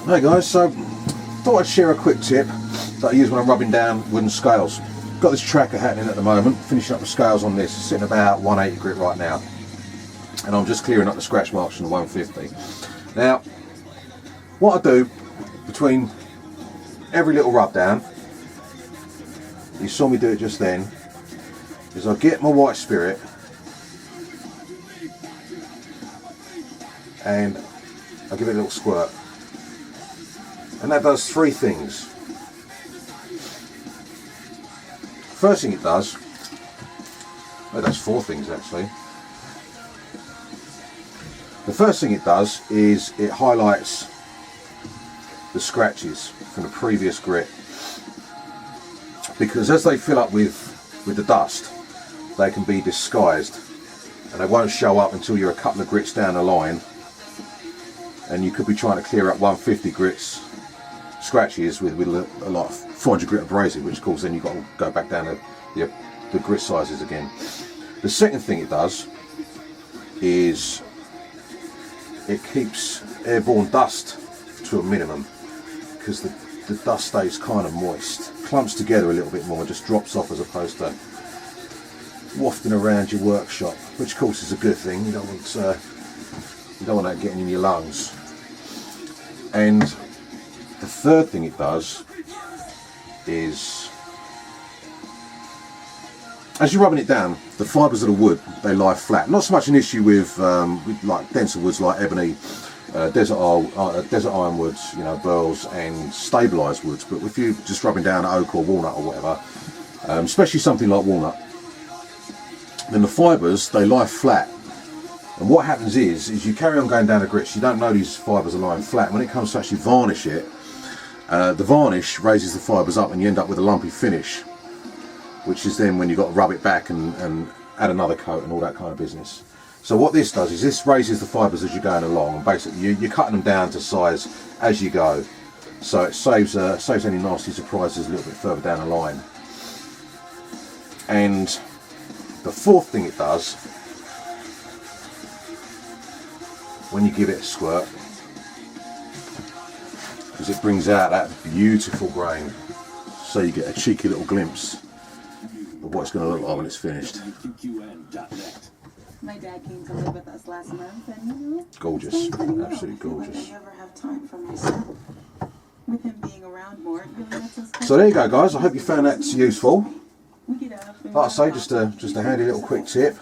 Hey guys, so thought I'd share a quick tip that I use when I'm rubbing down wooden scales. Got this tracker happening at the moment, finishing up the scales on this, sitting about 180 grit right now. And I'm just clearing up the scratch marks from the 150. Now, what I do between every little rub down, you saw me do it just then, is I get my white spirit and I give it a little squirt. And that does three things. First thing it does, well, that's four things actually. The first thing it does is it highlights the scratches from the previous grit, because as they fill up with the dust, they can be disguised and they won't show up until you're a couple of grits down the line, and you could be trying to clear up 150 grits scratches with a lot of 400 grit abrasive, which of course then you've got to go back down to the grit sizes again. The second thing it does is it keeps airborne dust to a minimum, because the dust stays kind of moist, clumps together a little bit more, just drops off as opposed to wafting around your workshop, which of course is a good thing. You don't want that getting in your lungs. And the third thing it does is, as you're rubbing it down, the fibres of the wood, they lie flat. Not so much an issue with like denser woods like ebony, desert ironwoods, you know, burls and stabilised woods. But if you're just rubbing down oak or walnut or whatever, especially something like walnut, then the fibres, they lie flat. And what happens is you carry on going down the grits, you don't know these fibres are lying flat. When it comes to actually varnish it, the varnish raises the fibres up and you end up with a lumpy finish, which is then when you've got to rub it back and add another coat and all that kind of business. So what this does is this raises the fibres as you're going along, and basically you're cutting them down to size as you go. So it saves any nasty surprises a little bit further down the line. And the fourth thing it does, when you give it a squirt, is it brings out that beautiful grain, so you get a cheeky little glimpse of what it's going to look like when it's finished. My dad came to live with us last month, and you know, Gorgeous, absolutely gorgeous. I never have time for myself. With him being around more, it really lets us. So there you go, guys. I hope you found that useful. We get up and Like I say, just a handy little quick tip,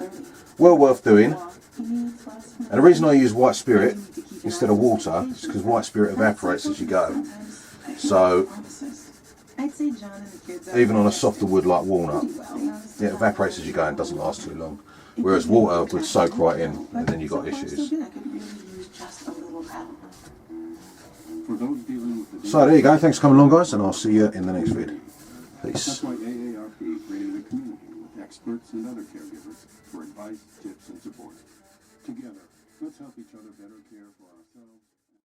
well worth doing. And the reason I use white spirit instead of water is because white spirit evaporates as you go. So even on a softer wood like walnut, it evaporates as you go and doesn't last too long. Whereas water would soak right in, and then you've got issues. So there you go. Thanks for coming along, guys, and I'll see you in the next vid. Peace. That's why AARP created a community with experts and other caregivers for advice, tips, and support. Together, let's help each other better care for ourselves.